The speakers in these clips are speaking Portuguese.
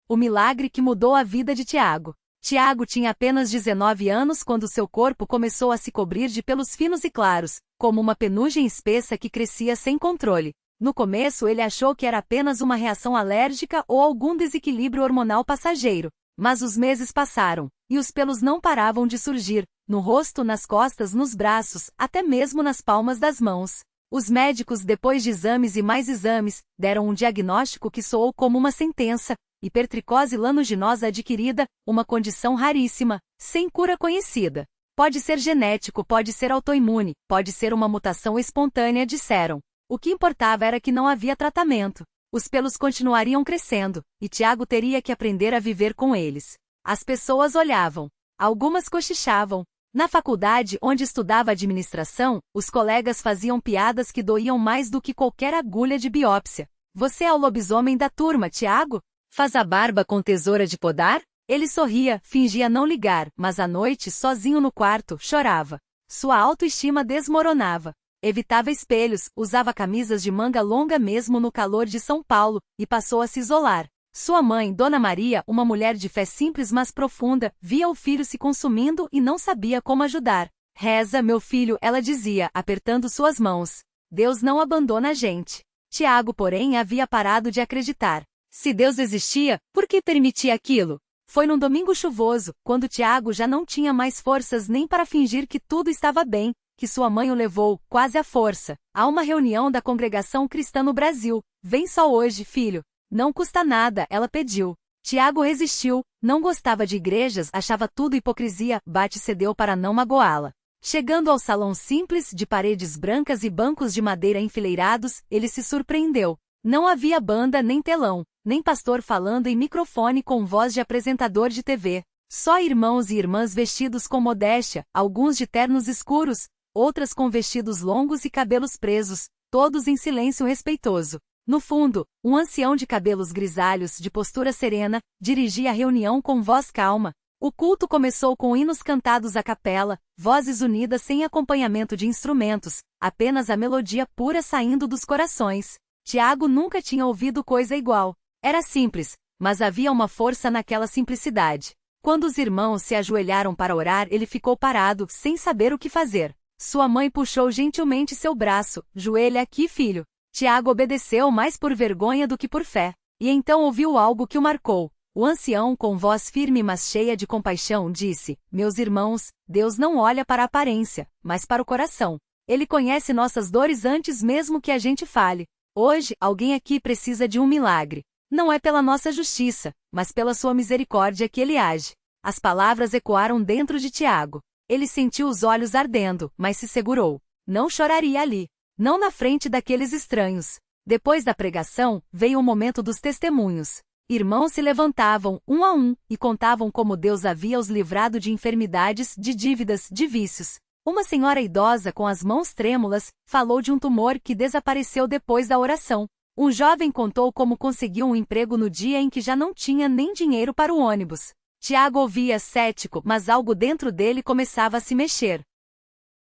o milagre que mudou a vida de Tiago. Tiago tinha apenas 19 anos quando seu corpo começou a se cobrir de pelos finos e claros, como uma penugem espessa que crescia sem controle. No começo ele achou que era apenas uma reação alérgica ou algum desequilíbrio hormonal passageiro. Mas os meses passaram, e os pelos não paravam de surgir, no rosto, nas costas, nos braços, até mesmo nas palmas das mãos. Os médicos, depois de exames e mais exames, deram um diagnóstico que soou como uma sentença: hipertricose lanuginosa adquirida, uma condição raríssima, sem cura conhecida. Pode ser genético, pode ser autoimune, pode ser uma mutação espontânea, disseram. O que importava era que não havia tratamento. Os pelos continuariam crescendo, e Tiago teria que aprender a viver com eles. As pessoas olhavam. Algumas cochichavam. Na faculdade onde estudava administração, os colegas faziam piadas que doíam mais do que qualquer agulha de biópsia. Você é o lobisomem da turma, Tiago? Faz a barba com tesoura de podar? Ele sorria, fingia não ligar, mas à noite, sozinho no quarto, chorava. Sua autoestima desmoronava. Evitava espelhos, usava camisas de manga longa mesmo no calor de São Paulo, e passou a se isolar. Sua mãe, Dona Maria, uma mulher de fé simples mas profunda, via o filho se consumindo e não sabia como ajudar. Reza, meu filho, ela dizia, apertando suas mãos. Deus não abandona a gente. Tiago, porém, havia parado de acreditar. Se Deus existia, por que permitia aquilo? Foi num domingo chuvoso, quando Tiago já não tinha mais forças nem para fingir que tudo estava bem, que sua mãe o levou, quase à força, a uma reunião da congregação cristã no Brasil. Vem só hoje, filho. Não custa nada, ela pediu. Tiago resistiu, não gostava de igrejas, achava tudo hipocrisia, Bate cedeu para não magoá-la. Chegando ao salão simples, de paredes brancas e bancos de madeira enfileirados, ele se surpreendeu. Não havia banda nem telão, nem pastor falando em microfone com voz de apresentador de TV. Só irmãos e irmãs vestidos com modéstia, alguns de ternos escuros, outras com vestidos longos e cabelos presos, todos em silêncio respeitoso. No fundo, um ancião de cabelos grisalhos, de postura serena, dirigia a reunião com voz calma. O culto começou com hinos cantados a capela, vozes unidas sem acompanhamento de instrumentos, apenas a melodia pura saindo dos corações. Tiago nunca tinha ouvido coisa igual. Era simples, mas havia uma força naquela simplicidade. Quando os irmãos se ajoelharam para orar, ele ficou parado, sem saber o que fazer. Sua mãe puxou gentilmente seu braço. Joelha aqui, filho. Tiago obedeceu mais por vergonha do que por fé. E então ouviu algo que o marcou. O ancião, com voz firme mas cheia de compaixão, disse: Meus irmãos, Deus não olha para a aparência, mas para o coração. Ele conhece nossas dores antes mesmo que a gente fale. Hoje, alguém aqui precisa de um milagre. Não é pela nossa justiça, mas pela sua misericórdia que ele age. As palavras ecoaram dentro de Tiago. Ele sentiu os olhos ardendo, mas se segurou. Não choraria ali. Não na frente daqueles estranhos. Depois da pregação, veio o momento dos testemunhos. Irmãos se levantavam, um a um, e contavam como Deus havia os livrado de enfermidades, de dívidas, de vícios. Uma senhora idosa com as mãos trêmulas, falou de um tumor que desapareceu depois da oração. Um jovem contou como conseguiu um emprego no dia em que já não tinha nem dinheiro para o ônibus. Tiago ouvia cético, mas algo dentro dele começava a se mexer.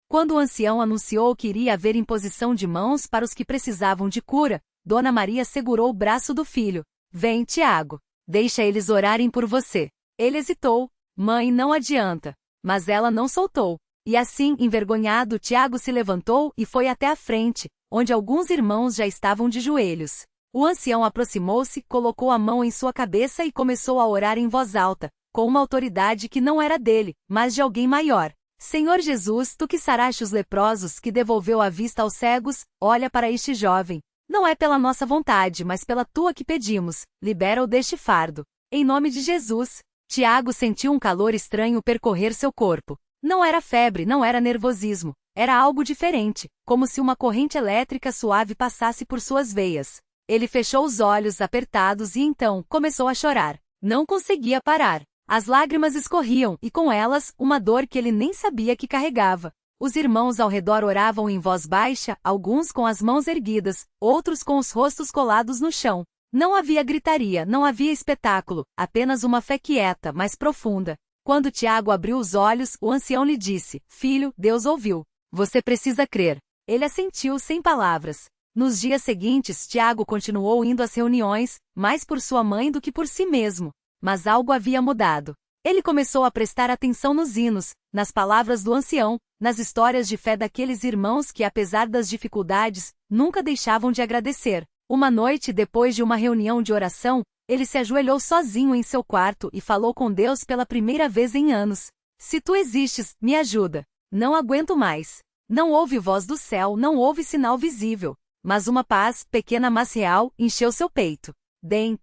Quando o ancião anunciou que iria haver imposição de mãos para os que precisavam de cura, Dona Maria segurou o braço do filho. Vem, Tiago. Deixa eles orarem por você. Ele hesitou. Mãe, não adianta. Mas ela não soltou. E assim, envergonhado, Tiago se levantou e foi até a frente, onde alguns irmãos já estavam de joelhos. O ancião aproximou-se, colocou a mão em sua cabeça e começou a orar em voz alta, com uma autoridade que não era dele, mas de alguém maior. Senhor Jesus, tu que saraste os leprosos, que devolveu a vista aos cegos, olha para este jovem. Não é pela nossa vontade, mas pela tua que pedimos, libera-o deste fardo. Em nome de Jesus. Tiago sentiu um calor estranho percorrer seu corpo. Não era febre, não era nervosismo. Era algo diferente, como se uma corrente elétrica suave passasse por suas veias. Ele fechou os olhos apertados e então começou a chorar. Não conseguia parar. As lágrimas escorriam, e com elas, uma dor que ele nem sabia que carregava. Os irmãos ao redor oravam em voz baixa, alguns com as mãos erguidas, outros com os rostos colados no chão. Não havia gritaria, não havia espetáculo, apenas uma fé quieta, mas profunda. Quando Tiago abriu os olhos, o ancião lhe disse: Filho, Deus ouviu. Você precisa crer. Ele assentiu sem palavras. Nos dias seguintes, Tiago continuou indo às reuniões, mais por sua mãe do que por si mesmo. Mas algo havia mudado. Ele começou a prestar atenção nos hinos, nas palavras do ancião, nas histórias de fé daqueles irmãos que, apesar das dificuldades, nunca deixavam de agradecer. Uma noite, depois de uma reunião de oração, ele se ajoelhou sozinho em seu quarto e falou com Deus pela primeira vez em anos. Se tu existes, me ajuda. Não aguento mais. Não houve voz do céu, não houve sinal visível. Mas uma paz, pequena mas real, encheu seu peito.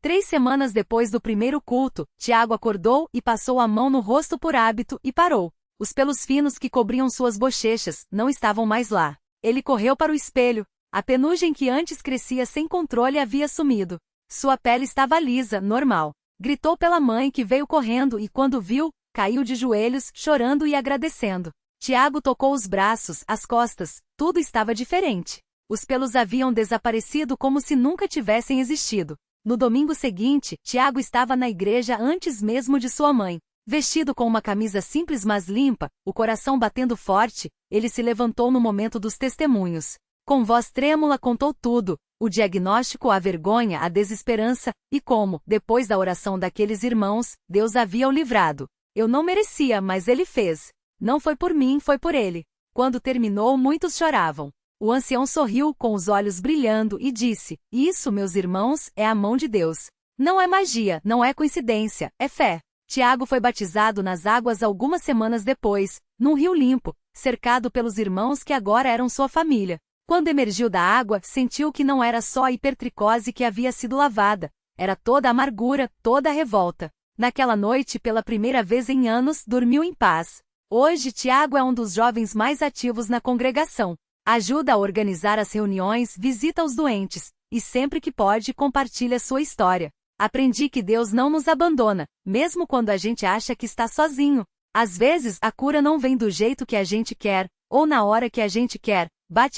3 semanas depois do primeiro culto, Tiago acordou e passou a mão no rosto por hábito e parou. Os pelos finos que cobriam suas bochechas não estavam mais lá. Ele correu para o espelho. A penugem que antes crescia sem controle havia sumido. Sua pele estava lisa, normal. Gritou pela mãe que veio correndo e quando viu, caiu de joelhos, chorando e agradecendo. Tiago tocou os braços, as costas, tudo estava diferente. Os pelos haviam desaparecido como se nunca tivessem existido. No domingo seguinte, Tiago estava na igreja antes mesmo de sua mãe. Vestido com uma camisa simples mas limpa, o coração batendo forte, ele se levantou no momento dos testemunhos. Com voz trêmula contou tudo, o diagnóstico, a vergonha, a desesperança, e como, depois da oração daqueles irmãos, Deus havia o livrado. Eu não merecia, mas ele fez. Não foi por mim, foi por ele. Quando terminou, muitos choravam. O ancião sorriu com os olhos brilhando e disse: Isso, meus irmãos, é a mão de Deus. Não é magia, não é coincidência, é fé. Tiago foi batizado nas águas algumas semanas depois, num rio limpo, cercado pelos irmãos que agora eram sua família. Quando emergiu da água, sentiu que não era só a hipertricose que havia sido lavada, era toda a amargura, toda a revolta. Naquela noite, pela primeira vez em anos, dormiu em paz. Hoje, Tiago é um dos jovens mais ativos na congregação. Ajuda a organizar as reuniões, visita os doentes, e sempre que pode compartilha sua história. Aprendi que Deus não nos abandona, mesmo quando a gente acha que está sozinho. Às vezes, a cura não vem do jeito que a gente quer, ou na hora que a gente quer,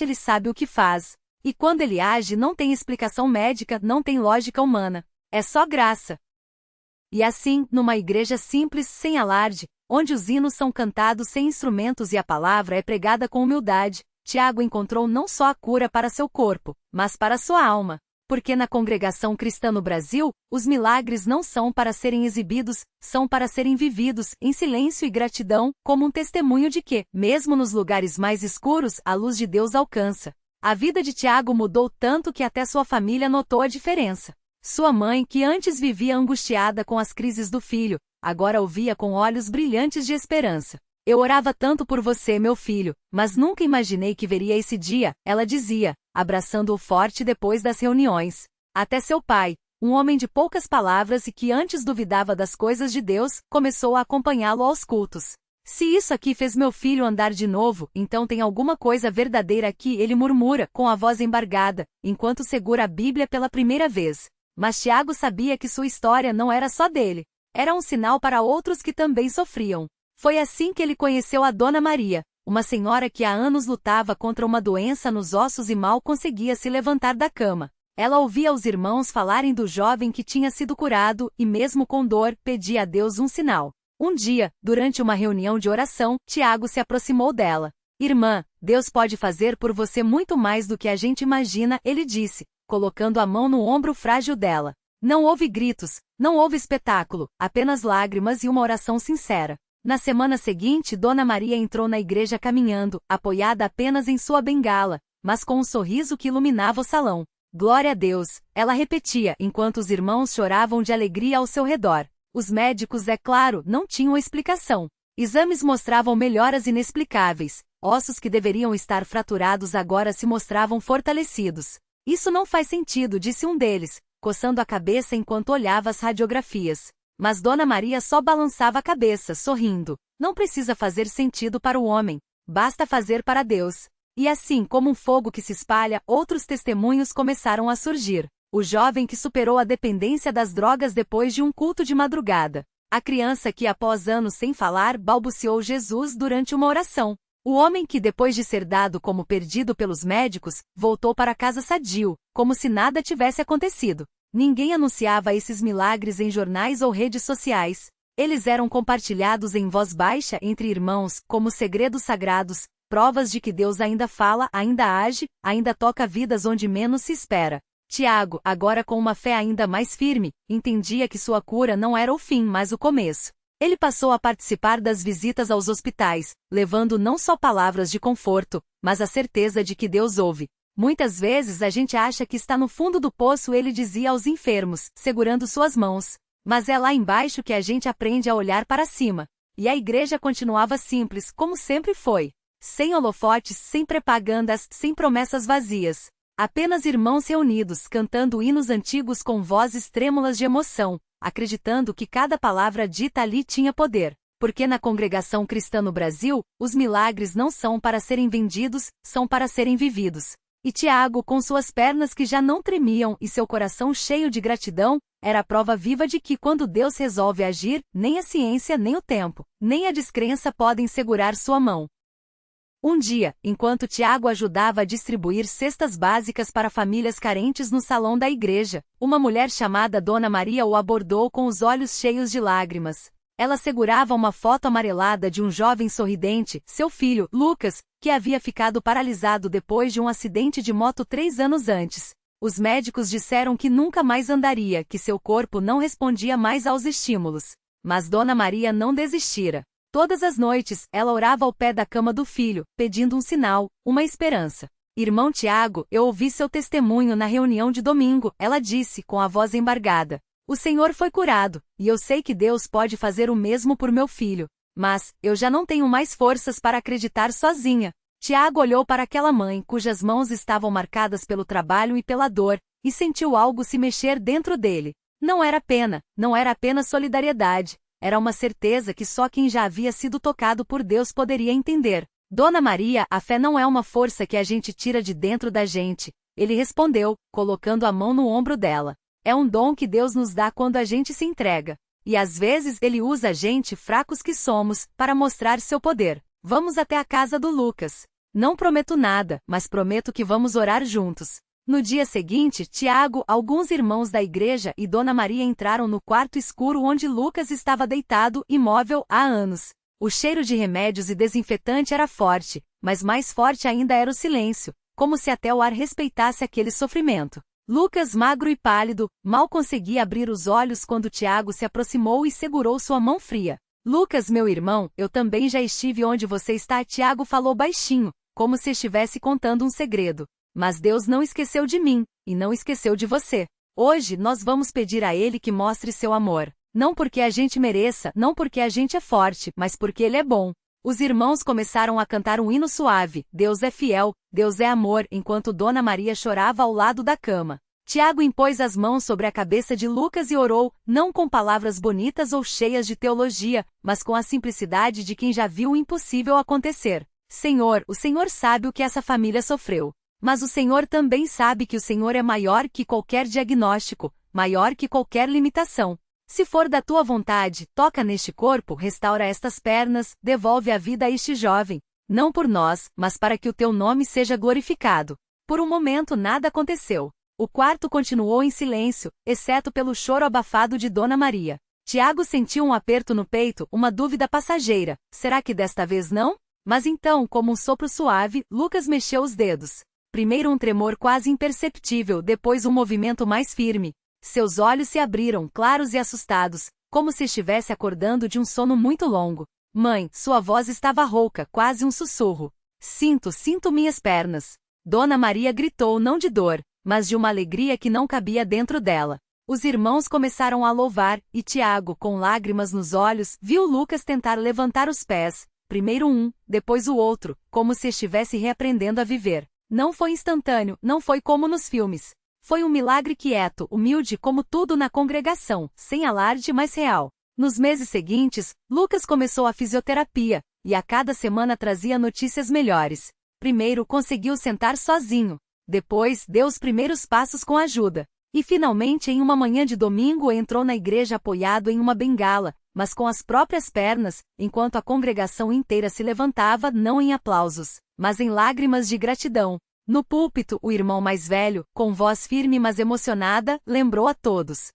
Ele sabe o que faz. E quando ele age não tem explicação médica, não tem lógica humana. É só graça. E assim, numa igreja simples, sem alarde, onde os hinos são cantados sem instrumentos e a palavra é pregada com humildade, Tiago encontrou não só a cura para seu corpo, mas para sua alma. Porque na congregação cristã no Brasil, os milagres não são para serem exibidos, são para serem vividos, em silêncio e gratidão, como um testemunho de que, mesmo nos lugares mais escuros, a luz de Deus alcança. A vida de Tiago mudou tanto que até sua família notou a diferença. Sua mãe, que antes vivia angustiada com as crises do filho, agora o via com olhos brilhantes de esperança. Eu orava tanto por você, meu filho, mas nunca imaginei que veria esse dia, ela dizia, abraçando-o forte depois das reuniões. Até seu pai, um homem de poucas palavras e que antes duvidava das coisas de Deus, começou a acompanhá-lo aos cultos. Se isso aqui fez meu filho andar de novo, então tem alguma coisa verdadeira aqui, ele murmura, com a voz embargada, enquanto segura a Bíblia pela primeira vez. Mas Tiago sabia que sua história não era só dele. Era um sinal para outros que também sofriam. Foi assim que ele conheceu a Dona Maria, uma senhora que há anos lutava contra uma doença nos ossos e mal conseguia se levantar da cama. Ela ouvia os irmãos falarem do jovem que tinha sido curado e, mesmo com dor, pedia a Deus um sinal. Um dia, durante uma reunião de oração, Tiago se aproximou dela. Irmã, Deus pode fazer por você muito mais do que a gente imagina, ele disse, colocando a mão no ombro frágil dela. Não houve gritos, não houve espetáculo, apenas lágrimas e uma oração sincera. Na semana seguinte, Dona Maria entrou na igreja caminhando, apoiada apenas em sua bengala, mas com um sorriso que iluminava o salão. Glória a Deus, ela repetia, enquanto os irmãos choravam de alegria ao seu redor. Os médicos, é claro, não tinham explicação. Exames mostravam melhoras inexplicáveis. Ossos que deveriam estar fraturados agora se mostravam fortalecidos. Isso não faz sentido, disse um deles, coçando a cabeça enquanto olhava as radiografias. Mas Dona Maria só balançava a cabeça, sorrindo. Não precisa fazer sentido para o homem, basta fazer para Deus. E assim como um fogo que se espalha, outros testemunhos começaram a surgir. O jovem que superou a dependência das drogas depois de um culto de madrugada. A criança que, após anos sem falar, balbuciou Jesus durante uma oração. O homem que, depois de ser dado como perdido pelos médicos, voltou para casa sadio, como se nada tivesse acontecido. Ninguém anunciava esses milagres em jornais ou redes sociais. Eles eram compartilhados em voz baixa entre irmãos, como segredos sagrados, provas de que Deus ainda fala, ainda age, ainda toca vidas onde menos se espera. Tiago, agora com uma fé ainda mais firme, entendia que sua cura não era o fim, mas o começo. Ele passou a participar das visitas aos hospitais, levando não só palavras de conforto, mas a certeza de que Deus ouve. Muitas vezes a gente acha que está no fundo do poço, ele dizia aos enfermos, segurando suas mãos. Mas é lá embaixo que a gente aprende a olhar para cima. E a igreja continuava simples, como sempre foi. Sem holofotes, sem propagandas, sem promessas vazias. Apenas irmãos reunidos cantando hinos antigos com vozes trêmulas de emoção, acreditando que cada palavra dita ali tinha poder. Porque na congregação cristã no Brasil, os milagres não são para serem vendidos, são para serem vividos. E Tiago, com suas pernas que já não tremiam e seu coração cheio de gratidão, era a prova viva de que quando Deus resolve agir, nem a ciência, nem o tempo, nem a descrença podem segurar sua mão. Um dia, enquanto Tiago ajudava a distribuir cestas básicas para famílias carentes no salão da igreja, uma mulher chamada Dona Maria o abordou com os olhos cheios de lágrimas. Ela segurava uma foto amarelada de um jovem sorridente, seu filho, Lucas, que havia ficado paralisado depois de um acidente de moto 3 anos antes. Os médicos disseram que nunca mais andaria, que seu corpo não respondia mais aos estímulos. Mas Dona Maria não desistira. Todas as noites, ela orava ao pé da cama do filho, pedindo um sinal, uma esperança. Irmão Tiago, eu ouvi seu testemunho na reunião de domingo, ela disse, com a voz embargada. O Senhor foi curado, e eu sei que Deus pode fazer o mesmo por meu filho. Mas, eu já não tenho mais forças para acreditar sozinha. Tiago olhou para aquela mãe, cujas mãos estavam marcadas pelo trabalho e pela dor, e sentiu algo se mexer dentro dele. Não era pena, não era apenas solidariedade. Era uma certeza que só quem já havia sido tocado por Deus poderia entender. Dona Maria, a fé não é uma força que a gente tira de dentro da gente. Ele respondeu, colocando a mão no ombro dela. É um dom que Deus nos dá quando a gente se entrega. E às vezes Ele usa a gente, fracos que somos, para mostrar seu poder. Vamos até a casa do Lucas. Não prometo nada, mas prometo que vamos orar juntos. No dia seguinte, Tiago, alguns irmãos da igreja e Dona Maria entraram no quarto escuro onde Lucas estava deitado, imóvel, há anos. O cheiro de remédios e desinfetante era forte, mas mais forte ainda era o silêncio, como se até o ar respeitasse aquele sofrimento. Lucas, magro e pálido, mal conseguia abrir os olhos quando Tiago se aproximou e segurou sua mão fria. Lucas, meu irmão, eu também já estive onde você está. Tiago falou baixinho, como se estivesse contando um segredo. Mas Deus não esqueceu de mim, e não esqueceu de você. Hoje nós vamos pedir a Ele que mostre seu amor. Não porque a gente mereça, não porque a gente é forte, mas porque Ele é bom. Os irmãos começaram a cantar um hino suave, Deus é fiel, Deus é amor, enquanto Dona Maria chorava ao lado da cama. Tiago impôs as mãos sobre a cabeça de Lucas e orou, não com palavras bonitas ou cheias de teologia, mas com a simplicidade de quem já viu o impossível acontecer. Senhor, o Senhor sabe o que essa família sofreu. Mas o Senhor também sabe que o Senhor é maior que qualquer diagnóstico, maior que qualquer limitação. Se for da tua vontade, toca neste corpo, restaura estas pernas, devolve a vida a este jovem. Não por nós, mas para que o teu nome seja glorificado. Por um momento nada aconteceu. O quarto continuou em silêncio, exceto pelo choro abafado de Dona Maria. Tiago sentiu um aperto no peito, uma dúvida passageira. Será que desta vez não? Mas então, como um sopro suave, Lucas mexeu os dedos. Primeiro um tremor quase imperceptível, depois um movimento mais firme. Seus olhos se abriram, claros e assustados, como se estivesse acordando de um sono muito longo. Mãe, sua voz estava rouca, quase um sussurro. Sinto minhas pernas. Dona Maria gritou não de dor, mas de uma alegria que não cabia dentro dela. Os irmãos começaram a louvar, e Tiago, com lágrimas nos olhos, viu Lucas tentar levantar os pés. Primeiro um, depois o outro, como se estivesse reaprendendo a viver. Não foi instantâneo, não foi como nos filmes. Foi um milagre quieto, humilde como tudo na congregação, sem alarde, mas real. Nos meses seguintes, Lucas começou a fisioterapia, e a cada semana trazia notícias melhores. Primeiro conseguiu sentar sozinho. Depois, deu os primeiros passos com ajuda. E finalmente em uma manhã de domingo entrou na igreja apoiado em uma bengala, mas com as próprias pernas, enquanto a congregação inteira se levantava não em aplausos, mas em lágrimas de gratidão. No púlpito, o irmão mais velho, com voz firme mas emocionada, lembrou a todos.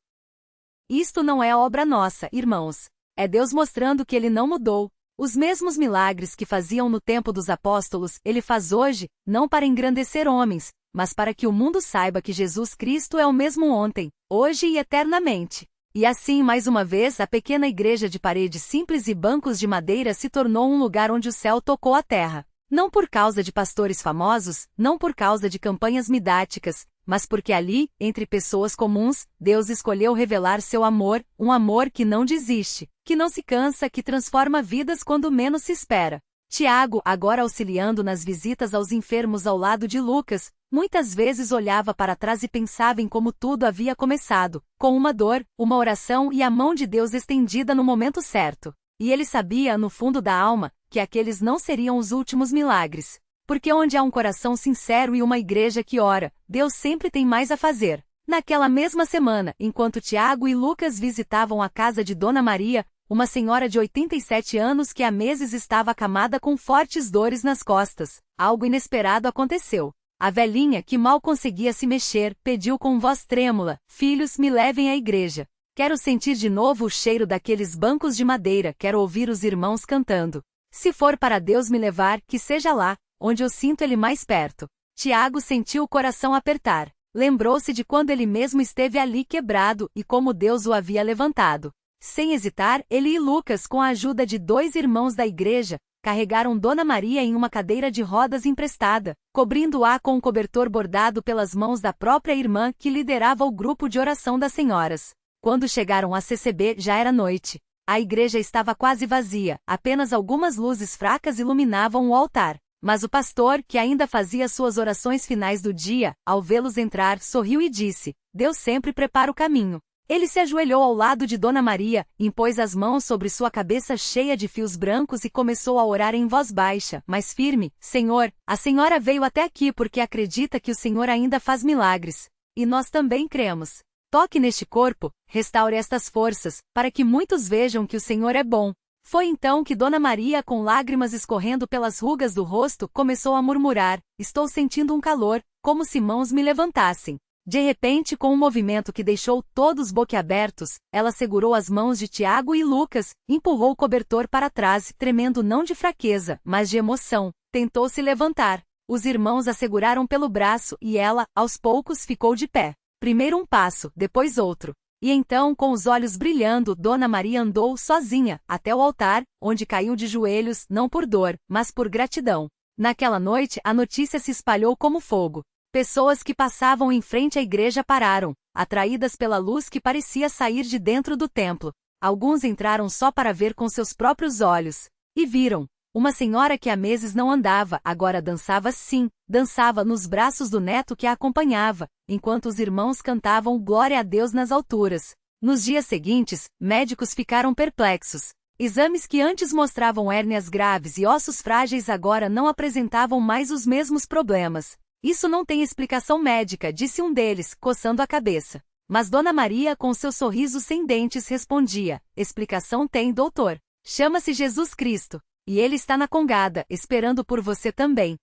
Isto não é obra nossa, irmãos. É Deus mostrando que Ele não mudou. Os mesmos milagres que faziam no tempo dos apóstolos, ele faz hoje, não para engrandecer homens, mas para que o mundo saiba que Jesus Cristo é o mesmo ontem, hoje e eternamente. E assim, mais uma vez, a pequena igreja de paredes simples e bancos de madeira se tornou um lugar onde o céu tocou a terra. Não por causa de pastores famosos, não por causa de campanhas midáticas, mas porque ali, entre pessoas comuns, Deus escolheu revelar seu amor, um amor que não desiste, que não se cansa, que transforma vidas quando menos se espera. Tiago, agora auxiliando nas visitas aos enfermos ao lado de Lucas, muitas vezes olhava para trás e pensava em como tudo havia começado, com uma dor, uma oração e a mão de Deus estendida no momento certo. E ele sabia, no fundo da alma, que aqueles não seriam os últimos milagres. Porque onde há um coração sincero e uma igreja que ora, Deus sempre tem mais a fazer. Naquela mesma semana, enquanto Tiago e Lucas visitavam a casa de Dona Maria, uma senhora de 87 anos que há meses estava acamada com fortes dores nas costas, algo inesperado aconteceu. A velhinha, que mal conseguia se mexer, pediu com voz trêmula: "Filhos, me levem à igreja. Quero sentir de novo o cheiro daqueles bancos de madeira, quero ouvir os irmãos cantando. Se for para Deus me levar, que seja lá, onde eu sinto Ele mais perto." Tiago sentiu o coração apertar. Lembrou-se de quando ele mesmo esteve ali quebrado e como Deus o havia levantado. Sem hesitar, ele e Lucas, com a ajuda de 2 irmãos da igreja, carregaram Dona Maria em uma cadeira de rodas emprestada, cobrindo-a com um cobertor bordado pelas mãos da própria irmã que liderava o grupo de oração das senhoras. Quando chegaram a CCB, já era noite. A igreja estava quase vazia, apenas algumas luzes fracas iluminavam o altar. Mas o pastor, que ainda fazia suas orações finais do dia, ao vê-los entrar, sorriu e disse: "Deus sempre prepara o caminho." Ele se ajoelhou ao lado de Dona Maria, impôs as mãos sobre sua cabeça cheia de fios brancos e começou a orar em voz baixa, mas firme: "Senhor, a senhora veio até aqui porque acredita que o Senhor ainda faz milagres. E nós também cremos. Toque neste corpo, restaure estas forças, para que muitos vejam que o Senhor é bom." Foi então que Dona Maria, com lágrimas escorrendo pelas rugas do rosto, começou a murmurar: "Estou sentindo um calor, como se mãos me levantassem." De repente, com um movimento que deixou todos boquiabertos, ela segurou as mãos de Tiago e Lucas, empurrou o cobertor para trás, tremendo não de fraqueza, mas de emoção. Tentou se levantar. Os irmãos a seguraram pelo braço e ela, aos poucos, ficou de pé. Primeiro um passo, depois outro. E então, com os olhos brilhando, Dona Maria andou sozinha até o altar, onde caiu de joelhos, não por dor, mas por gratidão. Naquela noite, a notícia se espalhou como fogo. Pessoas que passavam em frente à igreja pararam, atraídas pela luz que parecia sair de dentro do templo. Alguns entraram só para ver com seus próprios olhos. E viram. Uma senhora que há meses não andava, agora dançava sim, dançava nos braços do neto que a acompanhava, enquanto os irmãos cantavam Glória a Deus nas alturas. Nos dias seguintes, médicos ficaram perplexos. Exames que antes mostravam hérnias graves e ossos frágeis agora não apresentavam mais os mesmos problemas. "Isso não tem explicação médica", disse um deles, coçando a cabeça. Mas Dona Maria, com seu sorriso sem dentes, respondia: "Explicação tem, doutor. Chama-se Jesus Cristo. E Ele está na congada, esperando por você também."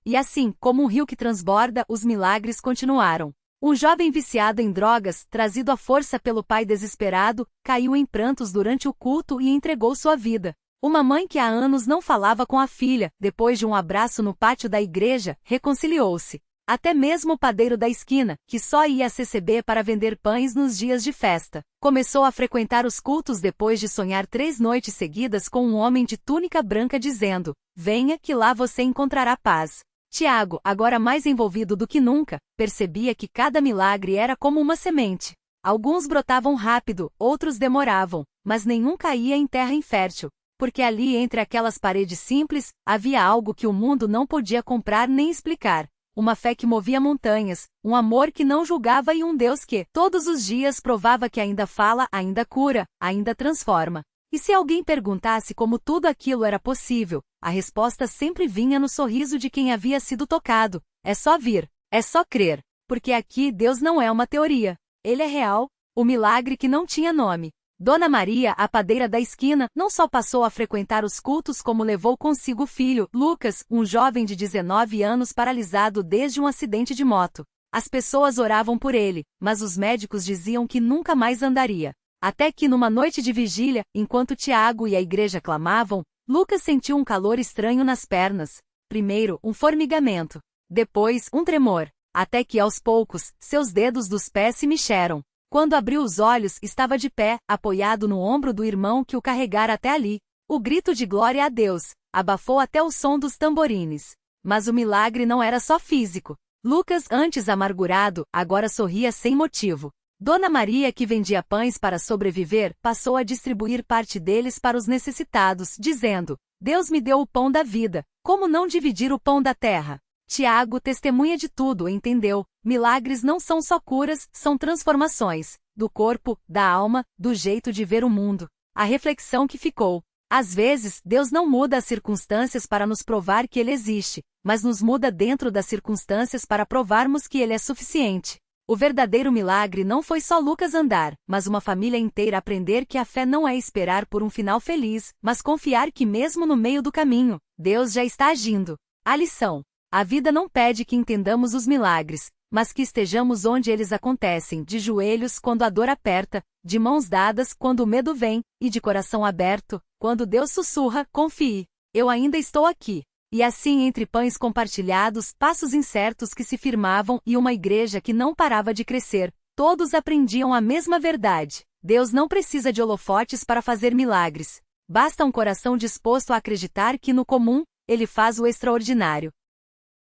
E assim, como um rio que transborda, os milagres continuaram. Um jovem viciado em drogas, trazido à força pelo pai desesperado, caiu em prantos durante o culto e entregou sua vida. Uma mãe que há anos não falava com a filha, depois de um abraço no pátio da igreja, reconciliou-se. Até mesmo o padeiro da esquina, que só ia a CCB para vender pães nos dias de festa, começou a frequentar os cultos depois de sonhar 3 noites seguidas com um homem de túnica branca dizendo: "Venha que lá você encontrará paz." Tiago, agora mais envolvido do que nunca, percebia que cada milagre era como uma semente. Alguns brotavam rápido, outros demoravam, mas nenhum caía em terra infértil. Porque ali entre aquelas paredes simples, havia algo que o mundo não podia comprar nem explicar. Uma fé que movia montanhas, um amor que não julgava e um Deus que, todos os dias, provava que ainda fala, ainda cura, ainda transforma. E se alguém perguntasse como tudo aquilo era possível, a resposta sempre vinha no sorriso de quem havia sido tocado: "É só vir, é só crer. Porque aqui Deus não é uma teoria. Ele é real." O milagre que não tinha nome. Dona Maria, a padeira da esquina, não só passou a frequentar os cultos como levou consigo o filho, Lucas, um jovem de 19 anos paralisado desde um acidente de moto. As pessoas oravam por ele, mas os médicos diziam que nunca mais andaria. Até que numa noite de vigília, enquanto Tiago e a igreja clamavam, Lucas sentiu um calor estranho nas pernas. Primeiro, um formigamento. Depois, um tremor. Até que aos poucos, seus dedos dos pés se mexeram. Quando abriu os olhos, estava de pé, apoiado no ombro do irmão que o carregara até ali. O grito de glória a Deus abafou até o som dos tamborines. Mas o milagre não era só físico. Lucas, antes amargurado, agora sorria sem motivo. Dona Maria, que vendia pães para sobreviver, passou a distribuir parte deles para os necessitados, dizendo: Deus me deu o pão da vida, como não dividir o pão da terra? Tiago, testemunha de tudo, entendeu: milagres não são só curas, são transformações, do corpo, da alma, do jeito de ver o mundo. A reflexão que ficou: às vezes, Deus não muda as circunstâncias para nos provar que Ele existe, mas nos muda dentro das circunstâncias para provarmos que Ele é suficiente. O verdadeiro milagre não foi só Lucas andar, mas uma família inteira aprender que a fé não é esperar por um final feliz, mas confiar que mesmo no meio do caminho, Deus já está agindo. A lição: a vida não pede que entendamos os milagres, mas que estejamos onde eles acontecem, de joelhos quando a dor aperta, de mãos dadas quando o medo vem, e de coração aberto, quando Deus sussurra: confie, eu ainda estou aqui. E assim, entre pães compartilhados, passos incertos que se firmavam e uma igreja que não parava de crescer, todos aprendiam a mesma verdade: Deus não precisa de holofotes para fazer milagres. Basta um coração disposto a acreditar que no comum, Ele faz o extraordinário.